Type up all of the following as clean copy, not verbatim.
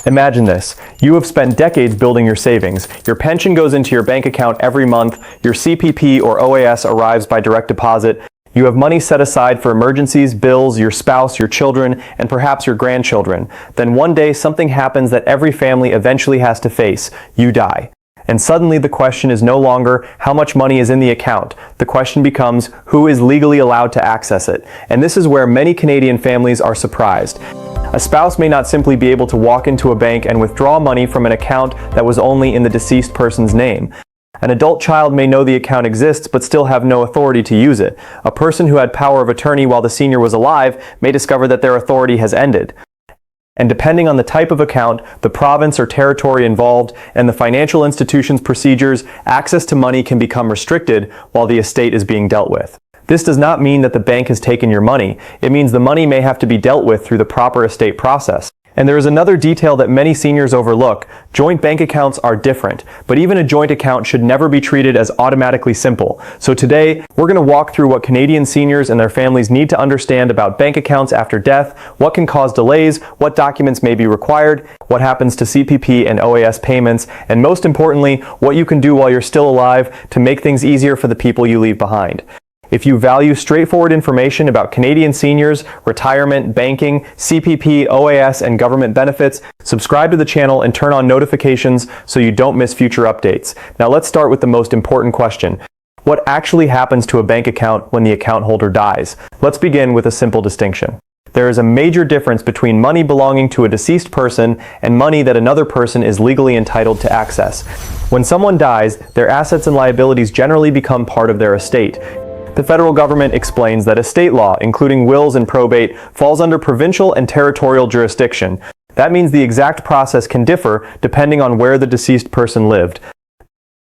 Imagine this. You have spent decades building your savings. Your pension goes into your bank account every month. Your CPP or OAS arrives by direct deposit. You have money set aside for emergencies, bills, your spouse, your children, and perhaps your grandchildren. Then one day something happens that every family eventually has to face. You die. And suddenly the question is no longer how much money is in the account. The question becomes who is legally allowed to access it. And this is where many Canadian families are surprised. A spouse may not simply be able to walk into a bank and withdraw money from an account that was only in the deceased person's name. An adult child may know the account exists but still have no authority to use it. A person who had power of attorney while the senior was alive may discover that their authority has ended. And depending on the type of account, the province or territory involved, and the financial institution's procedures, access to money can become restricted while the estate is being dealt with. This does not mean that the bank has taken your money. It means the money may have to be dealt with through the proper estate process. And there is another detail that many seniors overlook. Joint bank accounts are different, but even a joint account should never be treated as automatically simple. So today, we're going to walk through what Canadian seniors and their families need to understand about bank accounts after death, what can cause delays, what documents may be required, what happens to CPP and OAS payments, and most importantly, what you can do while you're still alive to make things easier for the people you leave behind. If you value straightforward information about Canadian seniors, retirement, banking, CPP, OAS, and government benefits, subscribe to the channel and turn on notifications so you don't miss future updates. Now let's start with the most important question. What actually happens to a bank account when the account holder dies? Let's begin with a simple distinction. There is a major difference between money belonging to a deceased person and money that another person is legally entitled to access. When someone dies, their assets and liabilities generally become part of their estate. The federal government explains that estate law, including wills and probate, falls under provincial and territorial jurisdiction. That means the exact process can differ depending on where the deceased person lived.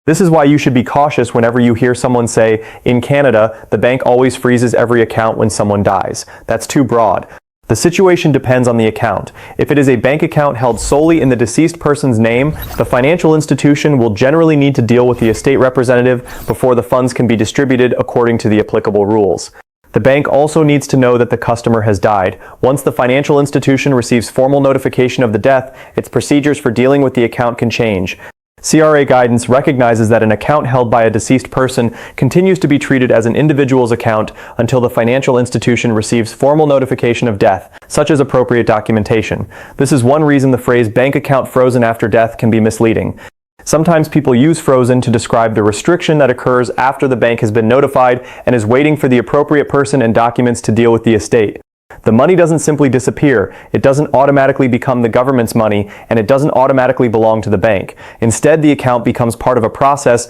This is why you should be cautious whenever you hear someone say, in Canada, the bank always freezes every account when someone dies. That's too broad. The situation depends on the account. If it is a bank account held solely in the deceased person's name, the financial institution will generally need to deal with the estate representative before the funds can be distributed according to the applicable rules. The bank also needs to know that the customer has died. Once the financial institution receives formal notification of the death, its procedures for dealing with the account can change. CRA guidance recognizes that an account held by a deceased person continues to be treated as an individual's account until the financial institution receives formal notification of death, such as appropriate documentation. This is one reason the phrase bank account frozen after death can be misleading. Sometimes people use frozen to describe the restriction that occurs after the bank has been notified and is waiting for the appropriate person and documents to deal with the estate. The money doesn't simply disappear, it doesn't automatically become the government's money, and it doesn't automatically belong to the bank. Instead, the account becomes part of a process.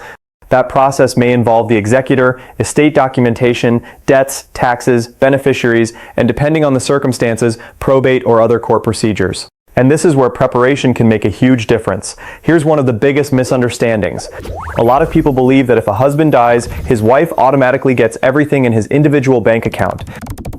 That process may involve the executor, estate documentation, debts, taxes, beneficiaries, and depending on the circumstances, probate or other court procedures. And this is where preparation can make a huge difference. Here's one of the biggest misunderstandings. A lot of people believe that if a husband dies, his wife automatically gets everything in his individual bank account.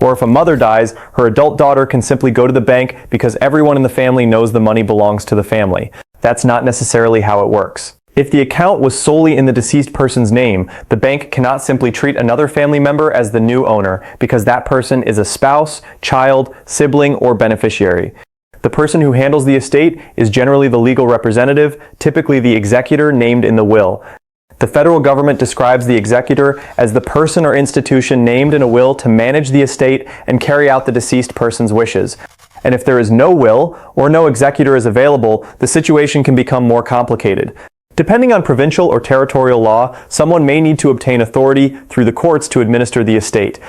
Or if a mother dies, her adult daughter can simply go to the bank because everyone in the family knows the money belongs to the family. That's not necessarily how it works. If the account was solely in the deceased person's name, the bank cannot simply treat another family member as the new owner because that person is a spouse, child, sibling, or beneficiary. The person who handles the estate is generally the legal representative, typically the executor named in the will. The federal government describes the executor as the person or institution named in a will to manage the estate and carry out the deceased person's wishes. And if there is no will or no executor is available, the situation can become more complicated. Depending on provincial or territorial law, someone may need to obtain authority through the courts to administer the estate.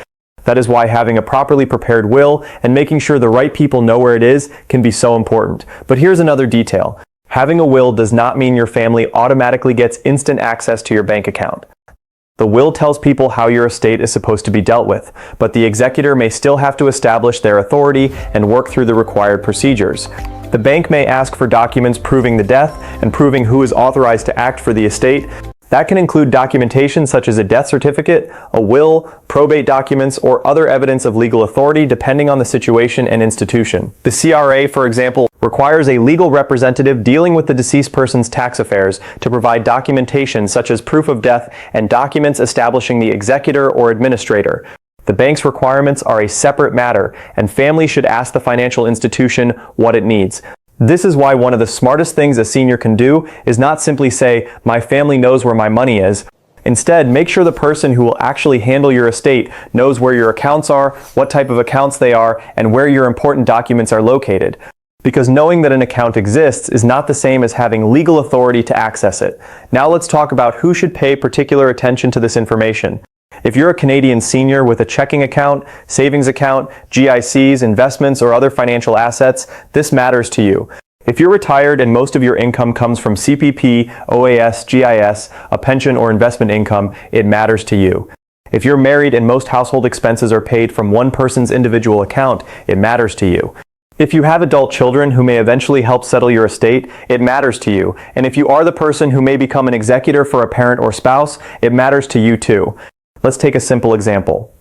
That is why having a properly prepared will and making sure the right people know where it is can be so important. But here's another detail. Having a will does not mean your family automatically gets instant access to your bank account. The will tells people how your estate is supposed to be dealt with, but the executor may still have to establish their authority and work through the required procedures. The bank may ask for documents proving the death and proving who is authorized to act for the estate. That can include documentation such as a death certificate, a will, probate documents, or other evidence of legal authority depending on the situation and institution. The CRA, for example, requires a legal representative dealing with the deceased person's tax affairs to provide documentation such as proof of death and documents establishing the executor or administrator. The bank's requirements are a separate matter, and families should ask the financial institution what it needs. This is why one of the smartest things a senior can do is not simply say, "My family knows where my money is." Instead, make sure the person who will actually handle your estate knows where your accounts are, what type of accounts they are, and where your important documents are located. Because knowing that an account exists is not the same as having legal authority to access it. Now let's talk about who should pay particular attention to this information. If you're a Canadian senior with a checking account, savings account, GICs, investments, or other financial assets, this matters to you. If you're retired and most of your income comes from CPP, OAS, GIS, a pension or investment income, it matters to you. If you're married and most household expenses are paid from one person's individual account, it matters to you. If you have adult children who may eventually help settle your estate, it matters to you. And if you are the person who may become an executor for a parent or spouse, it matters to you too. Let's take a simple example.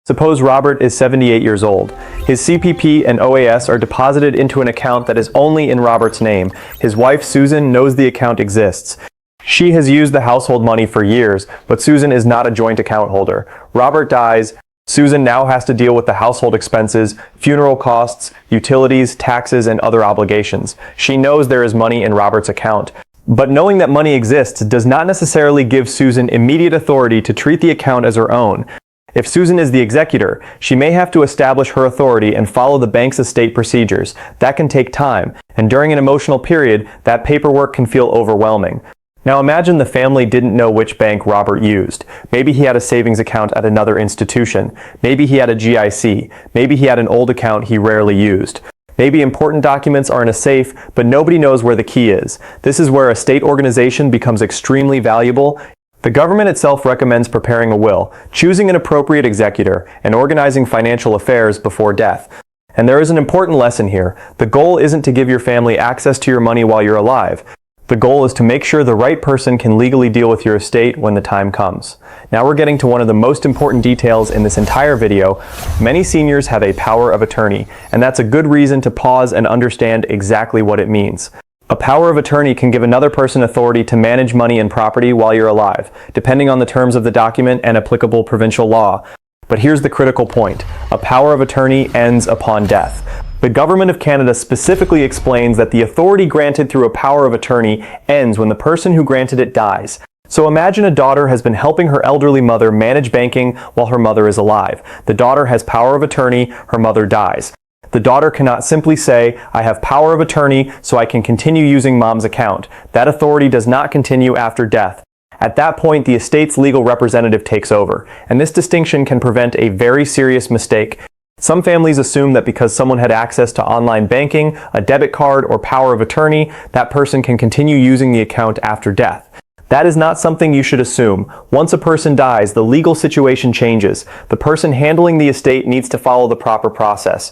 Suppose Robert is 78 years old. His CPP and OAS are deposited into an account that is only in Robert's name. His wife, Susan, knows the account exists. She has used the household money for years, but Susan is not a joint account holder. Robert dies. Susan now has to deal with the household expenses, funeral costs, utilities, taxes, and other obligations. She knows there is money in Robert's account. But knowing that money exists does not necessarily give Susan immediate authority to treat the account as her own. If Susan is the executor, she may have to establish her authority and follow the bank's estate procedures. That can take time, and during an emotional period, that paperwork can feel overwhelming. Now imagine the family didn't know which bank Robert used. Maybe he had a savings account at another institution. Maybe he had a GIC. Maybe he had an old account he rarely used. Maybe important documents are in a safe, but nobody knows where the key is. This is where a state organization becomes extremely valuable. The government itself recommends preparing a will, choosing an appropriate executor, and organizing financial affairs before death. And there is an important lesson here. The goal isn't to give your family access to your money while you're alive. The goal is to make sure the right person can legally deal with your estate when the time comes. Now we're getting to one of the most important details in this entire video. Many seniors have a power of attorney, and that's a good reason to pause and understand exactly what it means. A power of attorney can give another person authority to manage money and property while you're alive, depending on the terms of the document and applicable provincial law. But here's the critical point. A power of attorney ends upon death. The Government of Canada specifically explains that the authority granted through a power of attorney ends when the person who granted it dies. So imagine a daughter has been helping her elderly mother manage banking while her mother is alive. The daughter has power of attorney, her mother dies. The daughter cannot simply say, "I have power of attorney, so I can continue using mom's account." That authority does not continue after death. At that point, the estate's legal representative takes over, and this distinction can prevent a very serious mistake. Some families assume that because someone had access to online banking, a debit card, or power of attorney, that person can continue using the account after death. That is not something you should assume. Once a person dies, the legal situation changes. The person handling the estate needs to follow the proper process.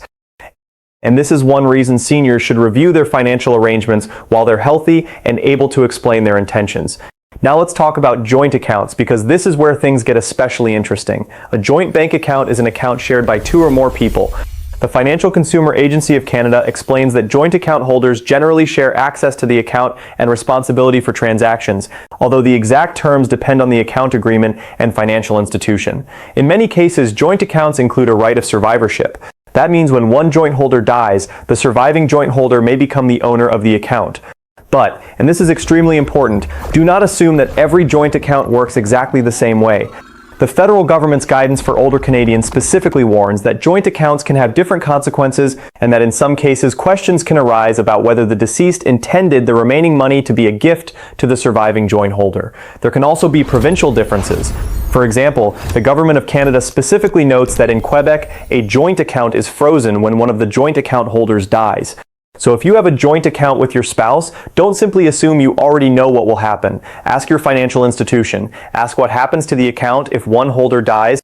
And this is one reason seniors should review their financial arrangements while they're healthy and able to explain their intentions. Now let's talk about joint accounts, because this is where things get especially interesting. A joint bank account is an account shared by two or more people. The Financial Consumer Agency of Canada explains that joint account holders generally share access to the account and responsibility for transactions, although the exact terms depend on the account agreement and financial institution. In many cases, joint accounts include a right of survivorship. That means when one joint holder dies, the surviving joint holder may become the owner of the account. But, and this is extremely important, do not assume that every joint account works exactly the same way. The federal government's guidance for older Canadians specifically warns that joint accounts can have different consequences, and that in some cases questions can arise about whether the deceased intended the remaining money to be a gift to the surviving joint holder. There can also be provincial differences. For example, the Government of Canada specifically notes that in Quebec, a joint account is frozen when one of the joint account holders dies. So if you have a joint account with your spouse, don't simply assume you already know what will happen. Ask your financial institution. Ask what happens to the account if one holder dies.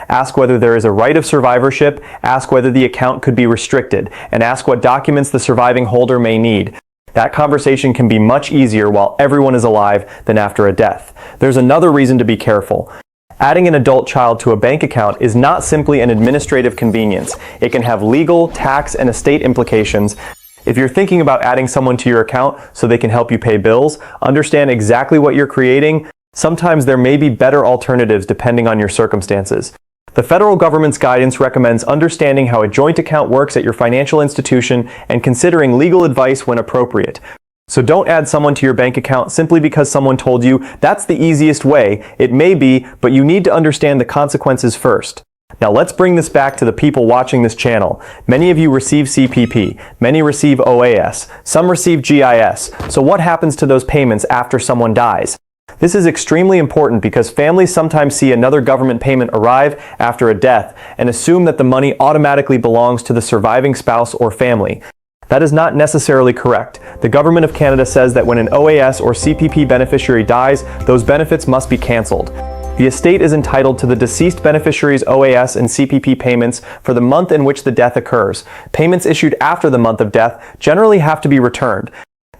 Ask whether there is a right of survivorship. Ask whether the account could be restricted. And ask what documents the surviving holder may need. That conversation can be much easier while everyone is alive than after a death. There's another reason to be careful. Adding an adult child to a bank account is not simply an administrative convenience. It can have legal, tax, and estate implications. If you're thinking about adding someone to your account so they can help you pay bills, understand exactly what you're creating. Sometimes there may be better alternatives depending on your circumstances. The federal government's guidance recommends understanding how a joint account works at your financial institution and considering legal advice when appropriate. So don't add someone to your bank account simply because someone told you that's the easiest way. It may be, but you need to understand the consequences first. Now let's bring this back to the people watching this channel. Many of you receive CPP, many receive OAS, some receive GIS. So what happens to those payments after someone dies? This is extremely important because families sometimes see another government payment arrive after a death and assume that the money automatically belongs to the surviving spouse or family. That is not necessarily correct. The Government of Canada says that when an OAS or CPP beneficiary dies, those benefits must be cancelled. The estate is entitled to the deceased beneficiary's OAS and CPP payments for the month in which the death occurs. Payments issued after the month of death generally have to be returned.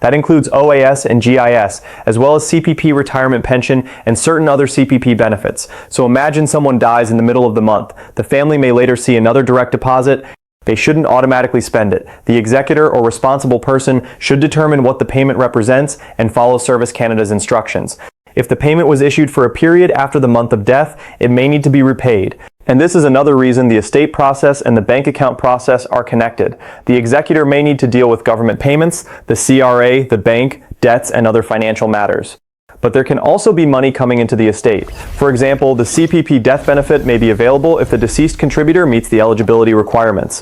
That includes OAS and GIS, as well as CPP retirement pension and certain other CPP benefits. So imagine someone dies in the middle of the month. The family may later see another direct deposit. They shouldn't automatically spend it. The executor or responsible person should determine what the payment represents and follow Service Canada's instructions. If the payment was issued for a period after the month of death, it may need to be repaid. And this is another reason the estate process and the bank account process are connected. The executor may need to deal with government payments, the CRA, the bank, debts, and other financial matters. But there can also be money coming into the estate. For example, the CPP death benefit may be available if the deceased contributor meets the eligibility requirements.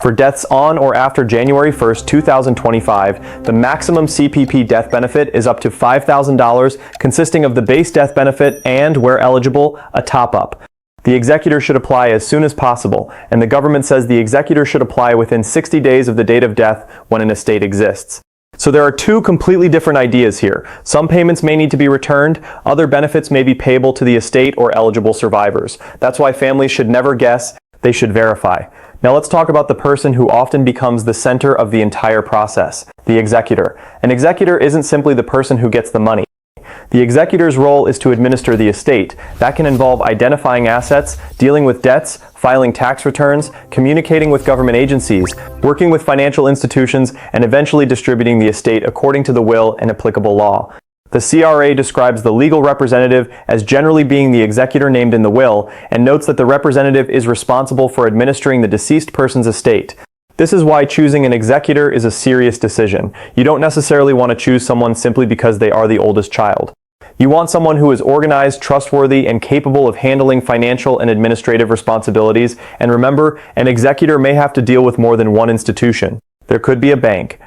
For deaths on or after January 1st, 2025, the maximum CPP death benefit is up to $5,000, consisting of the base death benefit and, where eligible, a top-up. The executor should apply as soon as possible, and the government says the executor should apply within 60 days of the date of death when an estate exists. So there are two completely different ideas here. Some payments may need to be returned, other benefits may be payable to the estate or eligible survivors. That's why families should never guess, they should verify. Now let's talk about the person who often becomes the center of the entire process, the executor. An executor isn't simply the person who gets the money. The executor's role is to administer the estate. That can involve identifying assets, dealing with debts, filing tax returns, communicating with government agencies, working with financial institutions, and eventually distributing the estate according to the will and applicable law. The CRA describes the legal representative as generally being the executor named in the will and notes that the representative is responsible for administering the deceased person's estate. This is why choosing an executor is a serious decision. You don't necessarily want to choose someone simply because they are the oldest child. You want someone who is organized, trustworthy, and capable of handling financial and administrative responsibilities. And remember, an executor may have to deal with more than one institution. There could be a bank,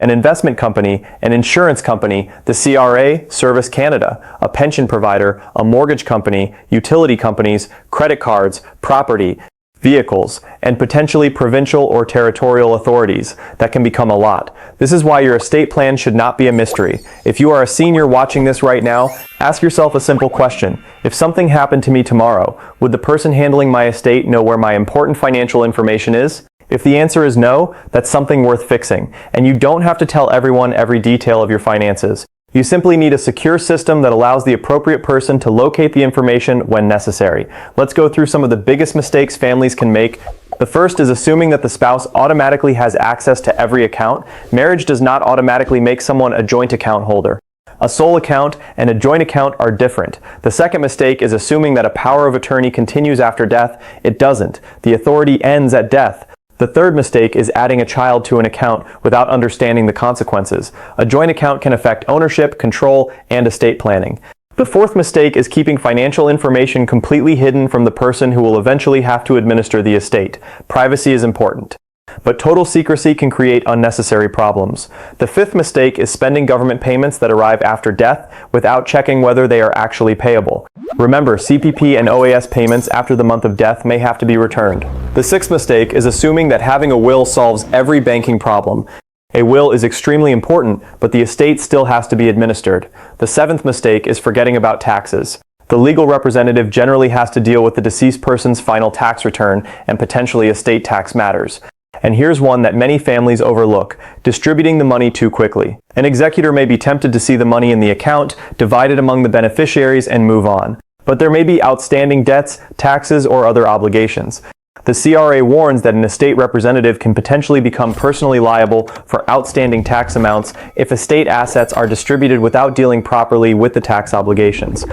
an investment company, an insurance company, the CRA, Service Canada, a pension provider, a mortgage company, utility companies, credit cards, property, vehicles, and potentially provincial or territorial authorities. That can become a lot. This is why your estate plan should not be a mystery. If you are a senior watching this right now, ask yourself a simple question. If something happened to me tomorrow, would the person handling my estate know where my important financial information is? If the answer is no, that's something worth fixing, and you don't have to tell everyone every detail of your finances. You simply need a secure system that allows the appropriate person to locate the information when necessary. Let's go through some of the biggest mistakes families can make. The first is assuming that the spouse automatically has access to every account. Marriage does not automatically make someone a joint account holder. A sole account and a joint account are different. The second mistake is assuming that a power of attorney continues after death. It doesn't. The authority ends at death. The third mistake is adding a child to an account without understanding the consequences. A joint account can affect ownership, control, and estate planning. The fourth mistake is keeping financial information completely hidden from the person who will eventually have to administer the estate. Privacy is important, but total secrecy can create unnecessary problems. The fifth mistake is spending government payments that arrive after death without checking whether they are actually payable. Remember, CPP and OAS payments after the month of death may have to be returned. The sixth mistake is assuming that having a will solves every banking problem. A will is extremely important, but the estate still has to be administered. The seventh mistake is forgetting about taxes. The legal representative generally has to deal with the deceased person's final tax return and potentially estate tax matters. And here's one that many families overlook: distributing the money too quickly. An executor may be tempted to see the money in the account, divide it among the beneficiaries, and move on. But there may be outstanding debts, taxes, or other obligations. The CRA warns that an estate representative can potentially become personally liable for outstanding tax amounts if estate assets are distributed without dealing properly with the tax obligations.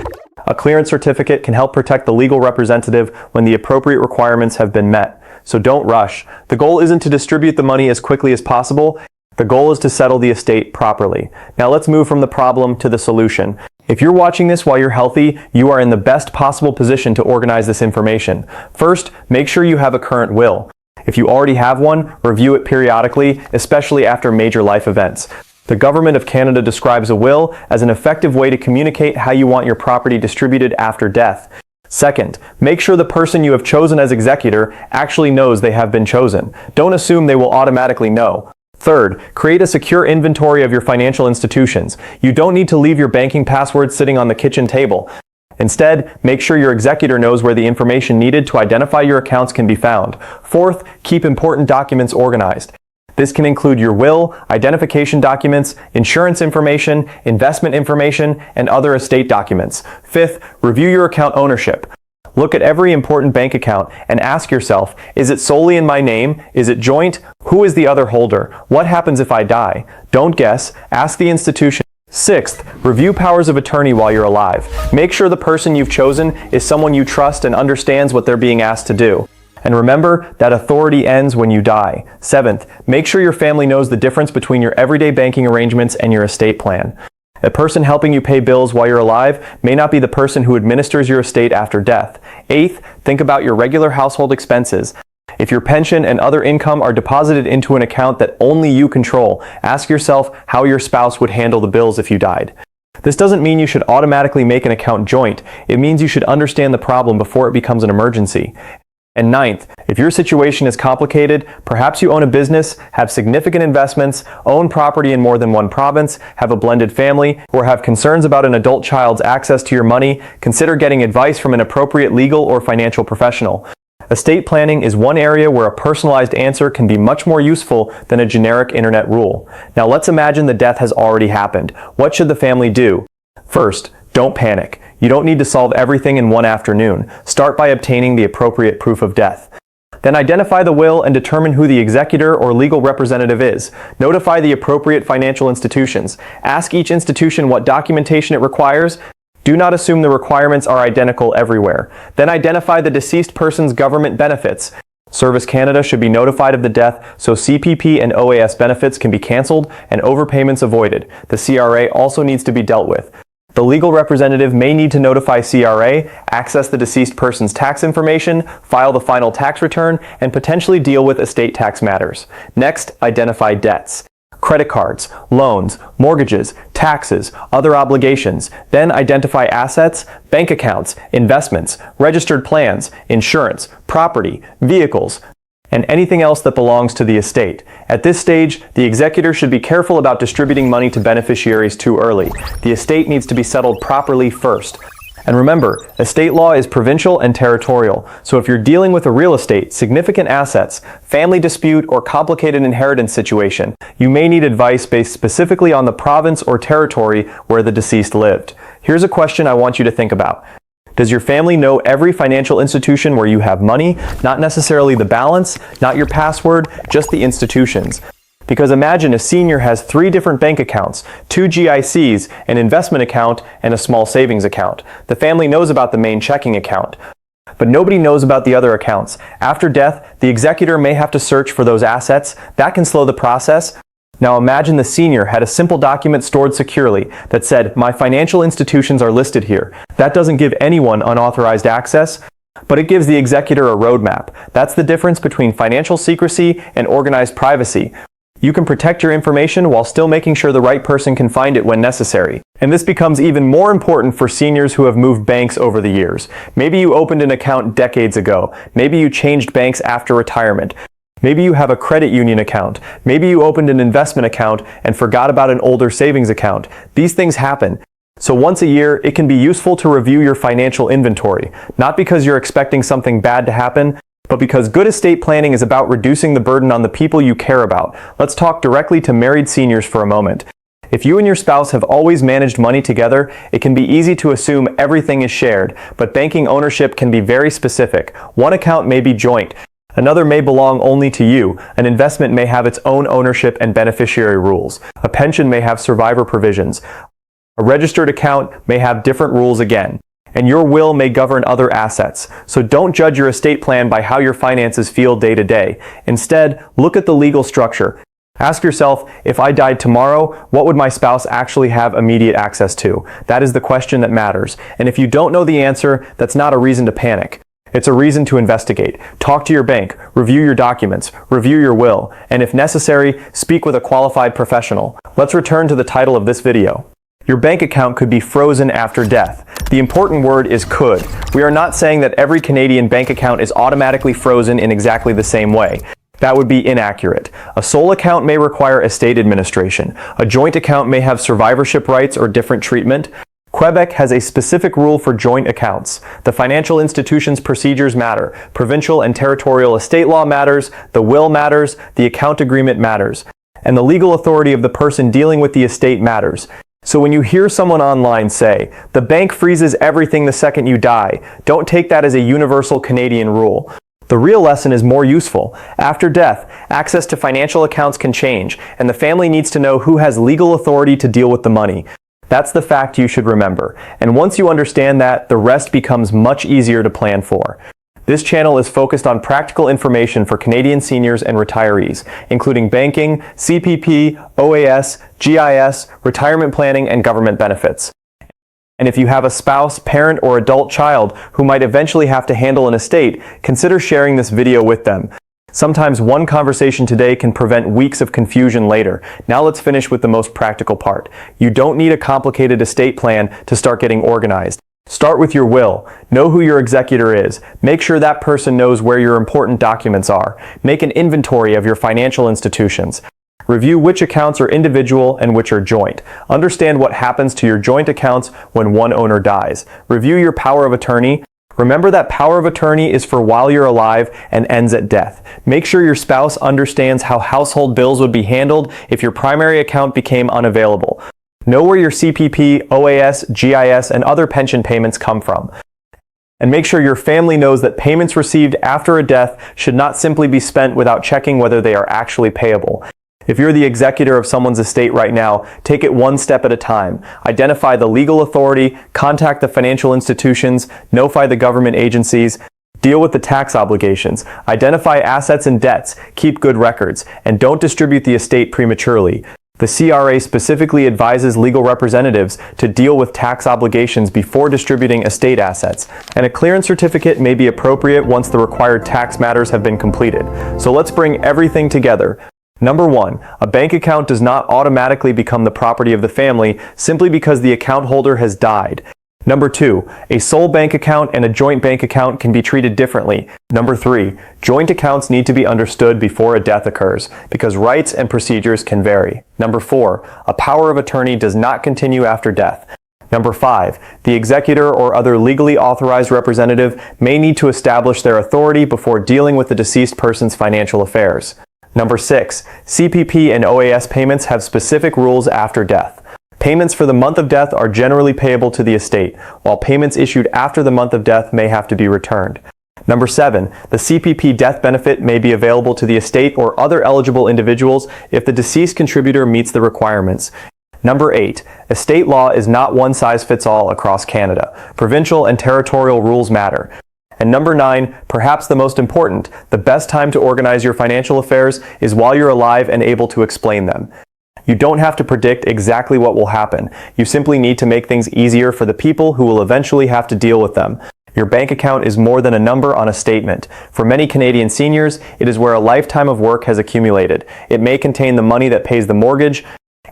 A clearance certificate can help protect the legal representative when the appropriate requirements have been met. So don't rush. The goal isn't to distribute the money as quickly as possible. The goal is to settle the estate properly. Now let's move from the problem to the solution. If you're watching this while you're healthy, you are in the best possible position to organize this information. First, make sure you have a current will. If you already have one, review it periodically, especially after major life events. The Government of Canada describes a will as an effective way to communicate how you want your property distributed after death. Second, make sure the person you have chosen as executor actually knows they have been chosen. Don't assume they will automatically know. Third, create a secure inventory of your financial institutions. You don't need to leave your banking password sitting on the kitchen table. Instead, make sure your executor knows where the information needed to identify your accounts can be found. Fourth, keep important documents organized. This can include your will, identification documents, insurance information, investment information, and other estate documents. Fifth, review your account ownership. Look at every important bank account and ask yourself, is it solely in my name? Is it joint? Who is the other holder? What happens if I die? Don't guess. Ask the institution. Sixth, review powers of attorney while you're alive. Make sure the person you've chosen is someone you trust and understands what they're being asked to do. And remember that authority ends when you die. Seventh, make sure your family knows the difference between your everyday banking arrangements and your estate plan. A person helping you pay bills while you're alive may not be the person who administers your estate after death. Eighth, think about your regular household expenses. If your pension and other income are deposited into an account that only you control, ask yourself how your spouse would handle the bills if you died. This doesn't mean you should automatically make an account joint. It means you should understand the problem before it becomes an emergency. And ninth, if your situation is complicated, perhaps you own a business, have significant investments, own property in more than one province, have a blended family, or have concerns about an adult child's access to your money, consider getting advice from an appropriate legal or financial professional. Estate planning is one area where a personalized answer can be much more useful than a generic internet rule. Now let's imagine the death has already happened. What should the family do? First, don't panic. You don't need to solve everything in one afternoon. Start by obtaining the appropriate proof of death. Then identify the will and determine who the executor or legal representative is. Notify the appropriate financial institutions. Ask each institution what documentation it requires. Do not assume the requirements are identical everywhere. Then identify the deceased person's government benefits. Service Canada should be notified of the death so CPP and OAS benefits can be cancelled and overpayments avoided. The CRA also needs to be dealt with. The legal representative may need to notify CRA, access the deceased person's tax information, file the final tax return, and potentially deal with estate tax matters. Next, identify debts. Credit cards, loans, mortgages, taxes, other obligations. Then identify assets, bank accounts, investments, registered plans, insurance, property, vehicles, and anything else that belongs to the estate. At this stage, the executor should be careful about distributing money to beneficiaries too early. The estate needs to be settled properly first. And remember, estate law is provincial and territorial, so if you're dealing with a real estate, significant assets, family dispute, or complicated inheritance situation, you may need advice based specifically on the province or territory where the deceased lived. Here's a question I want you to think about. Does your family know every financial institution where you have money? Not necessarily the balance, not your password, just the institutions. Because imagine a senior has 3 different bank accounts, 2 GICs, an investment account, and a small savings account. The family knows about the main checking account, but nobody knows about the other accounts. After death, the executor may have to search for those assets. That can slow the process. Now imagine the senior had a simple document stored securely that said, "My financial institutions are listed here." That doesn't give anyone unauthorized access, but it gives the executor a roadmap. That's the difference between financial secrecy and organized privacy. You can protect your information while still making sure the right person can find it when necessary. And this becomes even more important for seniors who have moved banks over the years. Maybe you opened an account decades ago. Maybe you changed banks after retirement. Maybe you have a credit union account. Maybe you opened an investment account and forgot about an older savings account. These things happen. So once a year, it can be useful to review your financial inventory, not because you're expecting something bad to happen, but because good estate planning is about reducing the burden on the people you care about. Let's talk directly to married seniors for a moment. If you and your spouse have always managed money together, it can be easy to assume everything is shared, but banking ownership can be very specific. One account may be joint. Another may belong only to you. An investment may have its own ownership and beneficiary rules. A pension may have survivor provisions. A registered account may have different rules again. and your will may govern other assets. So don't judge your estate plan by how your finances feel day to day. Instead, look at the legal structure. Ask yourself, if I died tomorrow, what would my spouse actually have immediate access to? That is the question that matters. And if you don't know the answer, that's not a reason to panic. It's a reason to investigate. Talk to your bank, review your documents, review your will, and if necessary, speak with a qualified professional. Let's return to the title of this video. Your bank account could be frozen after death. The important word is could. We are not saying that every Canadian bank account is automatically frozen in exactly the same way. That would be inaccurate. A sole account may require estate administration. A joint account may have survivorship rights or different treatment. Quebec has a specific rule for joint accounts. The financial institution's procedures matter. Provincial and territorial estate law matters. The will matters. The account agreement matters. And the legal authority of the person dealing with the estate matters. So when you hear someone online say, "The bank freezes everything the second you die," don't take that as a universal Canadian rule. The real lesson is more useful. After death, access to financial accounts can change, and the family needs to know who has legal authority to deal with the money. That's the fact you should remember. And once you understand that, the rest becomes much easier to plan for. This channel is focused on practical information for Canadian seniors and retirees, including banking, CPP, OAS, GIS, retirement planning, and government benefits. And if you have a spouse, parent, or adult child who might eventually have to handle an estate, consider sharing this video with them. Sometimes one conversation today can prevent weeks of confusion later. Now let's finish with the most practical part. You don't need a complicated estate plan to start getting organized. Start with your will. Know who your executor is. Make sure that person knows where your important documents are. Make an inventory of your financial institutions. Review which accounts are individual and which are joint. Understand what happens to your joint accounts when one owner dies. Review your power of attorney. Remember that power of attorney is for while you're alive and ends at death. Make sure your spouse understands how household bills would be handled if your primary account became unavailable. Know where your CPP, OAS, GIS, and other pension payments come from. And make sure your family knows that payments received after a death should not simply be spent without checking whether they are actually payable. If you're the executor of someone's estate right now, take it one step at a time. Identify the legal authority, contact the financial institutions, notify the government agencies, deal with the tax obligations, identify assets and debts, keep good records, and don't distribute the estate prematurely. The CRA specifically advises legal representatives to deal with tax obligations before distributing estate assets, and a clearance certificate may be appropriate once the required tax matters have been completed. So let's bring everything together. Number 1, a bank account does not automatically become the property of the family simply because the account holder has died. Number 2, a sole bank account and a joint bank account can be treated differently. Number 3, joint accounts need to be understood before a death occurs, because rights and procedures can vary. Number 4, a power of attorney does not continue after death. Number 5, the executor or other legally authorized representative may need to establish their authority before dealing with the deceased person's financial affairs. Number 6, CPP and OAS payments have specific rules after death. Payments for the month of death are generally payable to the estate, while payments issued after the month of death may have to be returned. Number 7, the CPP death benefit may be available to the estate or other eligible individuals if the deceased contributor meets the requirements. Number 8, estate law is not one size fits all across Canada. Provincial and territorial rules matter. And number 9, perhaps the most important, the best time to organize your financial affairs is while you're alive and able to explain them. You don't have to predict exactly what will happen. You simply need to make things easier for the people who will eventually have to deal with them. Your bank account is more than a number on a statement. For many Canadian seniors, it is where a lifetime of work has accumulated. It may contain the money that pays the mortgage.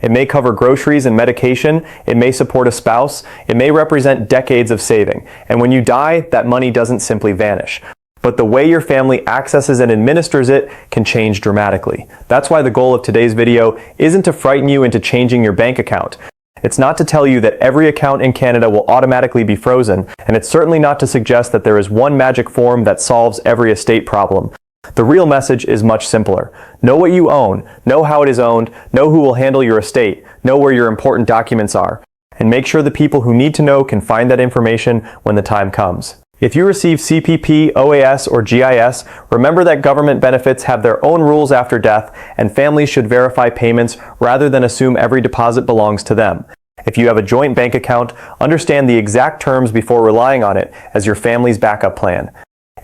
It may cover groceries and medication. It may support a spouse. It may represent decades of saving. And when you die, that money doesn't simply vanish. But the way your family accesses and administers it can change dramatically. That's why the goal of today's video isn't to frighten you into changing your bank account. It's not to tell you that every account in Canada will automatically be frozen, and it's certainly not to suggest that there is one magic form that solves every estate problem. The real message is much simpler. Know what you own, know how it is owned, know who will handle your estate, know where your important documents are, and make sure the people who need to know can find that information when the time comes. If you receive CPP, OAS, or GIS, remember that government benefits have their own rules after death, and families should verify payments rather than assume every deposit belongs to them. If you have a joint bank account, understand the exact terms before relying on it as your family's backup plan.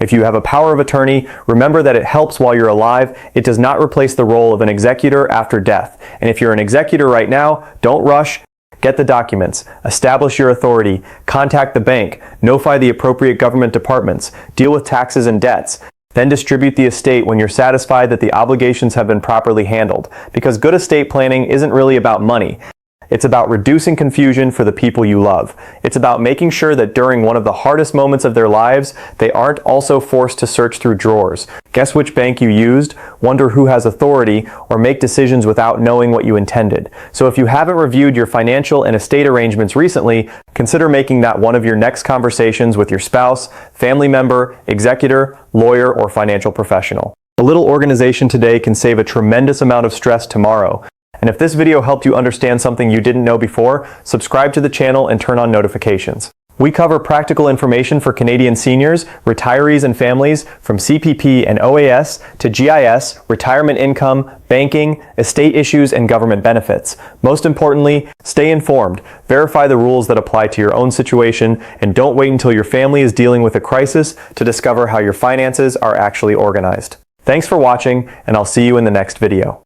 If you have a power of attorney, remember that it helps while you're alive. It does not replace the role of an executor after death. And if you're an executor right now, don't rush. Get the documents, establish your authority, contact the bank, notify the appropriate government departments, deal with taxes and debts, then distribute the estate when you're satisfied that the obligations have been properly handled. Because good estate planning isn't really about money. It's about reducing confusion for the people you love. It's about making sure that during one of the hardest moments of their lives, they aren't also forced to search through drawers, guess which bank you used, wonder who has authority, or make decisions without knowing what you intended. So if you haven't reviewed your financial and estate arrangements recently, consider making that one of your next conversations with your spouse, family member, executor, lawyer, or financial professional. A little organization today can save a tremendous amount of stress tomorrow. And if this video helped you understand something you didn't know before, subscribe to the channel and turn on notifications. We cover practical information for Canadian seniors, retirees and families, from CPP and OAS to GIS, retirement income, banking, estate issues, and government benefits. Most importantly, stay informed, verify the rules that apply to your own situation, and don't wait until your family is dealing with a crisis to discover how your finances are actually organized. Thanks for watching, and I'll see you in the next video.